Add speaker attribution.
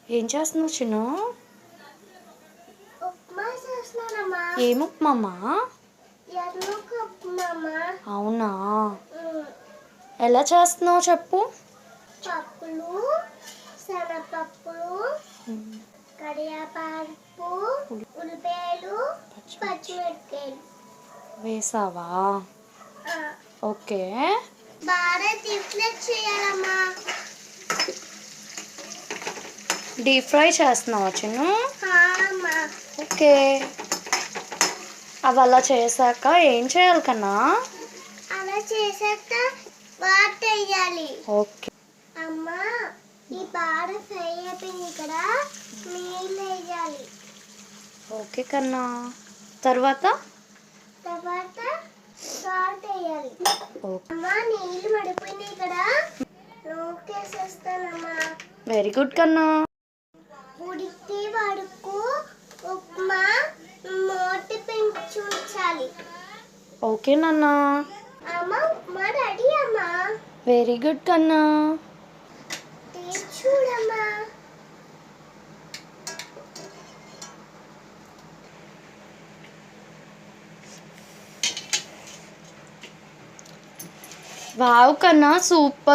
Speaker 1: ఏం చేస్తున్నావు చిన్ను?
Speaker 2: ఉప్మా చేస్తున్నానమ్మా.
Speaker 1: ఏం ఉప్మామా?
Speaker 2: ఎర్రముక్క ఉప్మామా.
Speaker 1: అవునా, ఎలా చేస్తున్నావు చెప్పు.
Speaker 2: పప్పులు, శనగపప్పులు, కరివేపాకు, ఉల్లిపాయలు, పచ్చిమిరపకాయలు
Speaker 1: వేసావా? ఓకే.
Speaker 2: బాగా డీప్ చేయాలమ్మా.
Speaker 1: డీప్ ఫ్రై చేస్తున్నావా చిన్ను?
Speaker 2: అమ్మా.
Speaker 1: ఓకే. అవి అలా చేశాక ఏం చేయాలి కన్నా?
Speaker 2: అలా చేశాక వాటర్ వేయాలి.
Speaker 1: ఓకే
Speaker 2: అమ్మా, ఈ బాగా ఫ్రై అయిపోయింది కదా, నీళ్ళు వేయాలి.
Speaker 1: ఓకే కన్నా. తర్వాత
Speaker 2: సాల్ట్ వేయాలి.
Speaker 1: ఓకే.
Speaker 2: అమ్మా, నీళ్ళు పడిపోయినాయి కదా, నూకేసేస్తానమ్మా.
Speaker 1: వెరీ గుడ్ కన్నా.
Speaker 2: ఉడికి వరకు ఉప్మా మూత పెంచి ఉంచాలి.
Speaker 1: ఓకే నాన్న.
Speaker 2: అమ్మా, ఉప్మా రెడీ అమ్మా.
Speaker 1: వెరీ గుడ్ కన్నా.
Speaker 2: చూడమ్మా.
Speaker 1: వావ్ కన్నా, సూపర్.